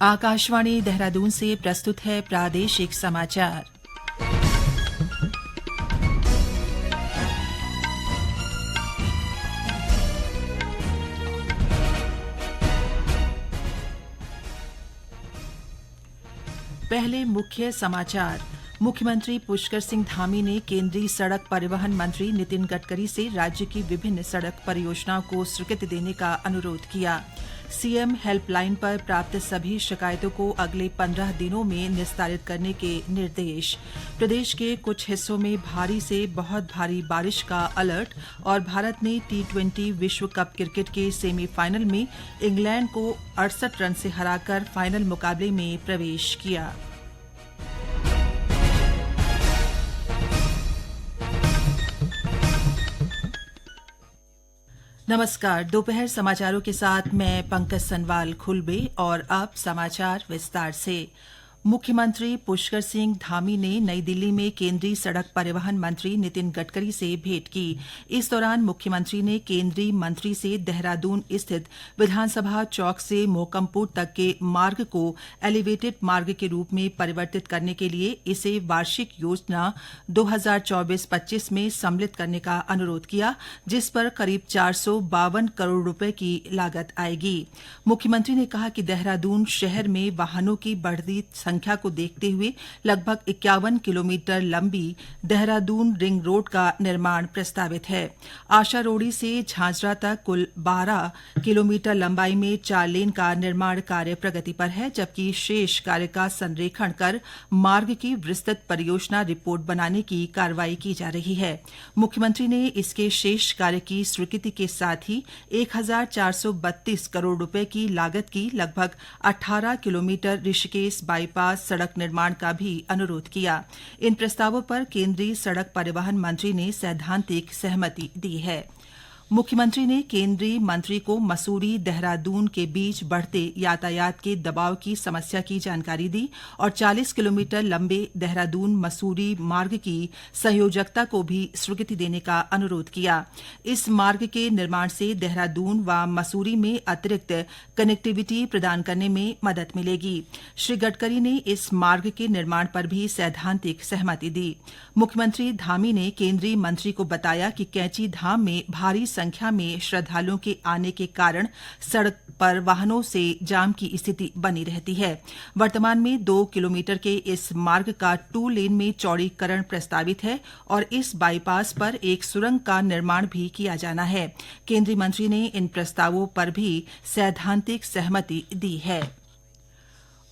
आकाशवाणी देहरादून से प्रस्तुत है प्रादेशिक समाचार। पहले मुख्य समाचार। मुख्यमंत्री पुष्कर सिंह धामी ने केंद्रीय सड़क परिवहन मंत्री नितिन गडकरी से राज्य की विभिन्न सड़क परियोजनाओं को स्वीकृति देने का अनुरोध किया। सीएम हेल्पलाइन पर प्राप्त सभी शिकायतों को अगले 15 दिनों में निस्तारित करने के निर्देश। प्रदेश के कुछ हिस्सों में भारी से बहुत भारी बारिश का अलर्ट और भारत ने T20 विश्व कप क्रिकेट के सेमीफाइनल में इंग्लैंड को 68 रन से हराकर फाइनल मुकाबले में प्रवेश किया। नमस्कार, दोपहर समाचारों के साथ मैं पंकज सनवाल खुलबे। और अब समाचार विस्तार से। मुख्यमंत्री पुष्कर सिंह धामी ने नई दिल्ली में केंद्रीय सड़क परिवहन मंत्री नितिन गडकरी से भेंट की। इस दौरान मुख्यमंत्री ने केंद्रीय मंत्री से देहरादून स्थित विधानसभा चौक से मोहकमपुर तक के मार्ग को एलिवेटेड मार्ग के रूप में परिवर्तित करने के लिए इसे वार्षिक योजना 2024-25 में सम्मिलित करने का अनुरोध किया, जिस पर करीब 452 करोड़ रुपए की लागत आएगी। मुख्यमंत्री ने कहा कि देहरादून शहर में वाहनों की बढ़ती संख्या को देखते हुए लगभग 51 किलोमीटर लंबी देहरादून रिंग रोड का निर्माण प्रस्तावित है। आशा रोड़ी से झांझरा तक कुल 12 किलोमीटर लंबाई में 4 लेन का निर्माण कार्य प्रगति पर है, जबकि शेष कार्य का संरेखण कर मार्ग की विस्तृत परियोजना रिपोर्ट बनाने की कार्रवाई की जा रही है। मुख्यमंत्री ने इसके शेष कार्य की स्वीकृति के साथ ही 1432 करोड़ रुपए की लागत की लगभग 18 किलोमीटर ऋषिकेश बाईपास सड़क निर्माण का भी अनुरोध किया। इन प्रस्तावों पर केंद्रीय सड़क परिवहन मंत्री ने सैद्धांतिक सहमति दी है। मुख्यमंत्री ने केंद्रीय मंत्री को मसूरी देहरादून के बीच बढ़ते यातायात के दबाव की समस्या की जानकारी दी और 40 किलोमीटर लंबे देहरादून मसूरी मार्ग की संयोजकता को भी स्वीकृति देने का अनुरोध किया। इस मार्ग के निर्माण से देहरादून व मसूरी में अतिरिक्त कनेक्टिविटी प्रदान करने में मदद मिलेगी। श्री गडकरी ने इस मार्ग के निर्माण पर भी सैद्धांतिक सहमति दी। मुख्यमंत्री धामी ने केंद्रीय मंत्री को बताया कि कैंची धाम में भारी संख्या में श्रद्धालुओं के आने के कारण सड़क पर वाहनों से जाम की स्थिति बनी रहती है। वर्तमान में 2 किलोमीटर के इस मार्ग का 2 लेन में चौड़ीकरण प्रस्तावित है और इस बाईपास पर एक सुरंग का निर्माण भी किया जाना है। केंद्रीय मंत्री ने इन प्रस्तावों पर भी सैद्धांतिक सहमति दी है।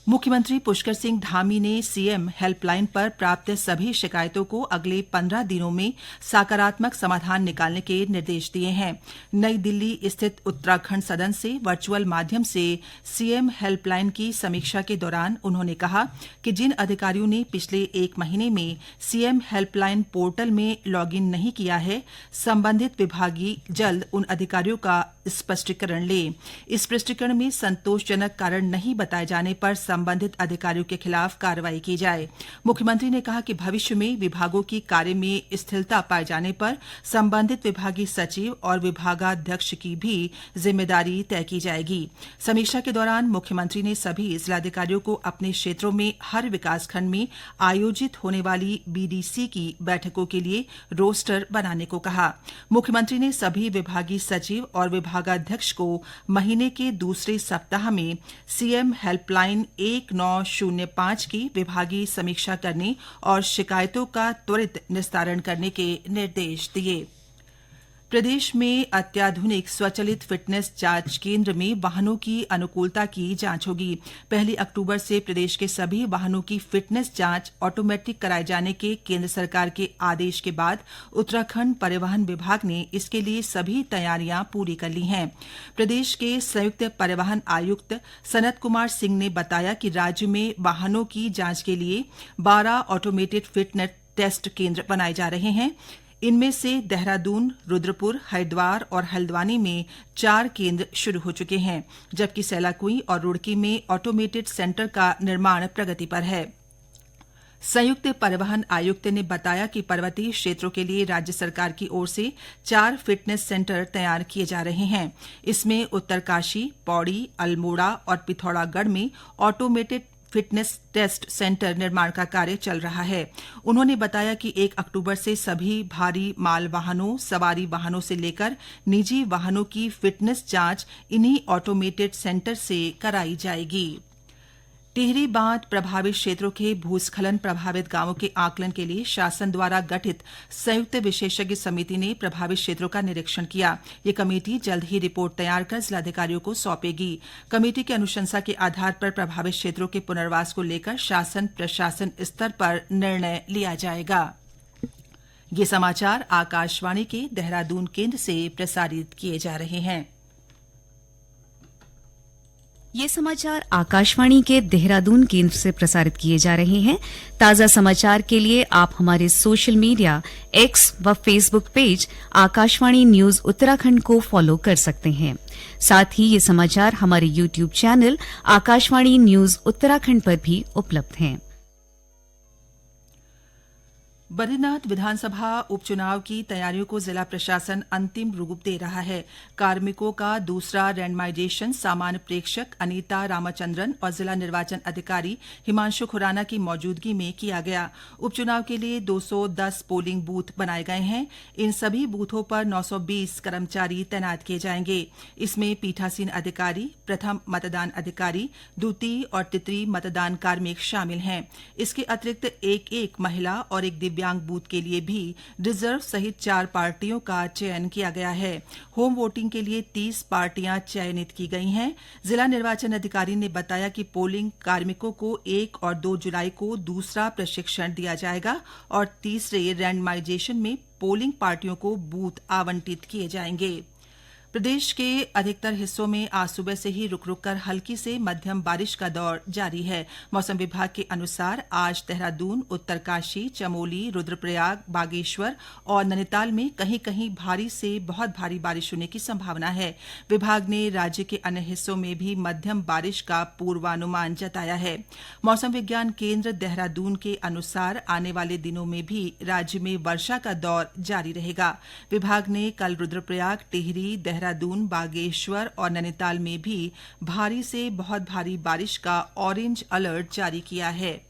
मुख्यमंत्री पुष्कर सिंह धामी ने सीएम हेल्पलाइन पर प्राप्त सभी शिकायतों को अगले 15 दिनों में सकारात्मक समाधान निकालने के निर्देश दिए हैं। नई दिल्ली स्थित उत्तराखंड सदन से वर्चुअल माध्यम से सीएम हेल्पलाइन की समीक्षा के दौरान उन्होंने कहा कि जिन अधिकारियों ने पिछले 1 महीने में सीएम हेल्पलाइन पोर्टल में लॉगिन नहीं किया है, संबंधित विभागीय जल्द उन अधिकारियों का स्पष्टीकरण ले। इस स्पष्टीकरण में संतोषजनक कारण नहीं बताए जाने पर संबंधित अधिकारियों के खिलाफ कार्रवाई की जाए। मुख्यमंत्री ने कहा कि भविष्य में विभागों की कार्य में स्थिरता पाए जाने पर संबंधित विभागीय सचिव और विभागाध्यक्ष की भी जिम्मेदारी तय की जाएगी। समीक्षा के दौरान मुख्यमंत्री ने सभी जिलाधिकारियों को अपने क्षेत्रों में हर विकासखंड में आयोजित होने वाली बीडीसी की बैठकों के लिए रोस्टर बनाने को कहा। मुख्यमंत्री ने सभी विभागीय सचिव और विभागाध्यक्ष को महीने के दूसरे सप्ताह में सीएम हेल्पलाइन 1905 की विभागीय समीक्षा करने और शिकायतों का त्वरित निस्तारण करने के निर्देश दिए। प्रदेश में अत्याधुनिक स्वचालित फिटनेस जांच केंद्र में वाहनों की अनुकूलता की जांच होगी। 1 अक्टूबर से प्रदेश के सभी वाहनों की फिटनेस जांच ऑटोमेटिक कराए जाने के केंद्र सरकार के आदेश के बाद उत्तराखंड परिवहन विभाग ने इसके लिए सभी तैयारियां पूरी कर ली हैं। प्रदेश के संयुक्त परिवहन आयुक्त सनत कुमार सिंह ने बताया कि राज्य में वाहनों की जांच के लिए 12 ऑटोमेटेड फिटनेस टेस्ट केंद्र बनाए जा रहे हैं। इनमें से देहरादून, रुद्रपुर, हरिद्वार और हल्द्वानी में 4 केंद्र शुरू हो चुके हैं, जबकि सैलाकुई और रुड़की में ऑटोमेटेड सेंटर का निर्माण प्रगति पर है। संयुक्त परिवहन आयुक्त ने बताया कि पर्वतीय क्षेत्रों के लिए राज्य सरकार की ओर से 4 फिटनेस सेंटर तैयार किए जा रहे हैं। इसमें उत्तरकाशी, पौड़ी, अल्मोड़ा और पिथौरागढ़ में ऑटोमेटेड फिटनेस टेस्ट सेंटर निर्माण का कार्य चल रहा है। उन्होंने बताया कि 1 अक्टूबर से सभी भारी माल वाहनों, सवारी वाहनों से लेकर निजी वाहनों की फिटनेस जांच इन्हीं ऑटोमेटेड सेंटर से कराई जाएगी। टिहरी बांध प्रभावित क्षेत्रों के भूस्खलन प्रभावित गांवों के आकलन के लिए शासन द्वारा गठित संयुक्त विशेषज्ञ समिति ने प्रभावित क्षेत्रों का निरीक्षण किया। ये कमेटी जल्द ही रिपोर्ट तैयार कर जिलाधिकारियों को सौंपेगी। कमेटी की अनुशंसा के आधार पर प्रभावित क्षेत्रों के पुनर्वास को लेकर शासन प्रशासन स्तर पर निर्णय लिया जाएगा। ये समाचार आकाशवाणी के देहरादून केंद्र से प्रसारित किए जा रहे हैं। ये समाचार आकाशवाणी के देहरादून केंद्र से प्रसारित किए जा रहे हैं। ताजा समाचार के लिए आप हमारे सोशल मीडिया एक्स व Facebook page Akashvani news Uttarakhand को फॉलो कर सकते हैं। साथ ही ये समाचार हमारे YouTube channel Akashvani news Uttarakhand पर भी उपलब्ध हैं। बद्रीनाथ विधानसभा उपचुनाव की तैयारियों को जिला प्रशासन अंतिम रूप दे रहा है। कार्मिकों का दूसरा रैंडमाइजेशन सामान्य प्रेक्षक अनीता रामचंद्रन और जिला निर्वाचन अधिकारी हिमांशु खुराना की मौजूदगी में किया गया। उपचुनाव के लिए 210 पोलिंग बूथ बनाए गए हैं। इन सभी बूथों पर 920 कर्मचारी तैनात किए जाएंगे। इसमें पीठासीन अधिकारी, प्रथम मतदान अधिकारी, द्वितीय और तृतीय मतदान कार्मिक शामिल हैं। इसके अतिरिक्त एक महिला और एक दिव्यांग बूथ के लिए भी रिजर्व सहित 4 पार्टियों का चयन किया गया है। होम वोटिंग के लिए 30 पार्टियां चयनित की गई हैं। जिला निर्वाचन अधिकारी ने बताया कि पोलिंग कार्मिकों को 1 और 2 जुलाई को दूसरा प्रशिक्षण दिया जाएगा और तीसरे रैंडमाइजेशन में पोलिंग पार्टियों को बूथ आवंटित किए जाएंगे। प्रदेश के अधिकतर हिस्सों में आज सुबह से ही रुक रुक कर हल्की से मध्यम बारिश का दौर जारी है। मौसम विभाग के अनुसार आज देहरादून, उत्तरकाशी, चमोली, रुद्रप्रयाग, बागेश्वर और नैनीताल में कहीं कहीं भारी से बहुत भारी बारिश होने की संभावना है। विभाग ने राज्य के अन्य हिस्सों में भी मध्यम बारिश का पूर्वानुमान जताया है। मौसम विज्ञान केंद्र देहरादून के अनुसार आने वाले दिनों में भी राज्य में वर्षा का दौर जारी रहेगा। विभाग ने कल रुद्रप्रयाग, टिहरी, देहरादून, बागेश्वर और नैनीताल में भी भारी से बहुत भारी बारिश का ऑरेंज अलर्ट जारी किया है।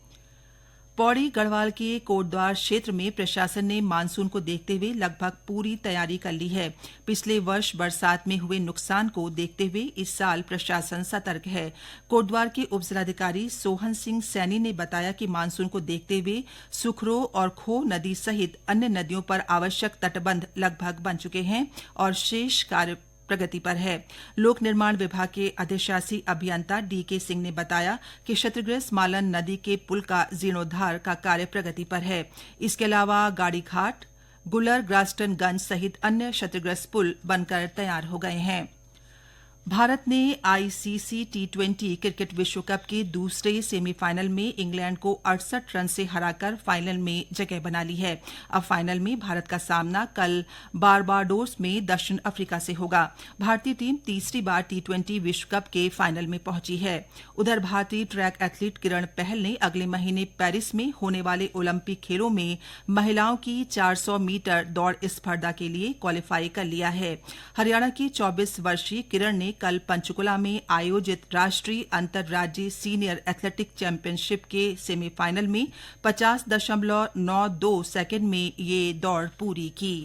पौड़ी गढ़वाल के कोटद्वार क्षेत्र में प्रशासन ने मानसून को देखते हुए लगभग पूरी तैयारी कर ली है। पिछले वर्ष बरसात में हुए नुकसान को देखते हुए इस साल प्रशासन सतर्क है। कोटद्वार के उपजिलाधिकारी सोहन सिंह सैनी ने बताया कि मानसून को देखते हुए सुखरो और खो नदी सहित अन्य नदियों पर आवश्यक तटबंध लगभग बन चुके हैं और शेष कार्य प्रगति पर है। लोक निर्माण विभाग के अधिशासी अभियंता डीके सिंह ने बताया कि क्षतिग्रस्त मालन नदी के पुल का जीर्णोद्धार का कार्य प्रगति पर है। इसके अलावा गाड़ीघाट, गुलर ग्रास्टनगंज सहित अन्य क्षतिग्रस्त पुल बनकर तैयार हो गए हैं। भारत ने आईसीसी T20 क्रिकेट विश्व कप के दूसरे सेमीफाइनल में इंग्लैंड को 68 रन से हराकर फाइनल में जगह बना ली है। अब फाइनल में भारत का सामना कल बारबाडोस में दक्षिण अफ्रीका से होगा। भारतीय टीम तीसरी बार T20 विश्व कप के फाइनल में पहुंची है। उधर भारतीय ट्रैक एथलीट किरण पहल ने अगले महीने पेरिस में होने वाले ओलंपिक खेलों में महिलाओं की 400 मीटर दौड़ स्पर्धा के लिए क्वालीफाई कर लिया है। हरियाणा की 24 वर्षीय किरण ने कल पंचकुला में आयोजित राष्ट्रीय अंतरराज्यीय सीनियर एथलेटिक चैंपियनशिप के सेमीफाइनल में 50.92 सेकंड में ये दौड़ पूरी की।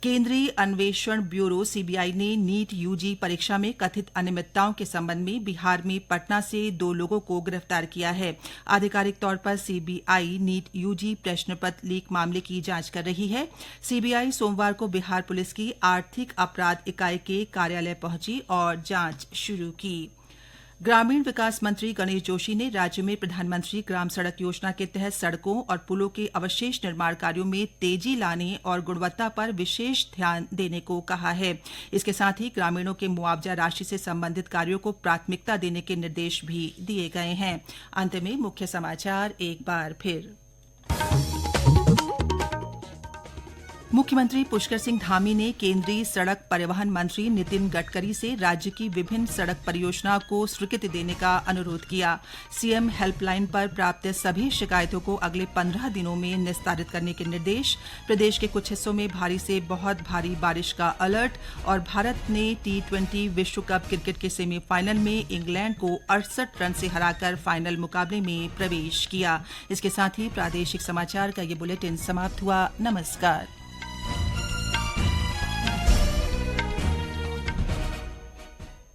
केंद्रीय अन्वेषण ब्यूरो सीबीआई ने नीट यूजी परीक्षा में कथित अनियमितताओं के संबंध में बिहार में पटना से 2 लोगों को गिरफ्तार किया है। आधिकारिक तौर पर सीबीआई नीट यूजी प्रश्न पत्र लीक मामले की जांच कर रही है। सीबीआई सोमवार को बिहार पुलिस की आर्थिक अपराध इकाई के कार्यालय पहुंची और जांच शुरू की। ग्रामीण विकास मंत्री गणेश जोशी ने राज्य में प्रधानमंत्री ग्राम सड़क योजना के तहत सड़कों और पुलों के अवशेष निर्माण कार्यों में तेजी लाने और गुणवत्ता पर विशेष ध्यान देने को कहा है। इसके साथ ही ग्रामीणों के मुआवजा राशि से संबंधित कार्यों को प्राथमिकता देने के निर्देश भी दिए गए हैं। अंत में मुख्य समाचार एक बार फिर। मुख्यमंत्री पुष्कर सिंह धामी ने केंद्रीय सड़क परिवहन मंत्री नितिन गडकरी से राज्य की विभिन्न सड़क परियोजनाओं को स्वीकृति देने का अनुरोध किया। सीएम हेल्पलाइन पर प्राप्त सभी शिकायतों को अगले 15 दिनों में निस्तारित करने के निर्देश। प्रदेश के कुछ हिस्सों में भारी से बहुत भारी बारिश का अलर्ट। और भारत ने T20 विश्व कप क्रिकेट के सेमीफाइनल में इंग्लैंड को 68 रन से हराकर फाइनल मुकाबले में प्रवेश किया। इसके साथ ही प्रादेशिक समाचार का ये बुलेटिन समाप्त हुआ। नमस्कार।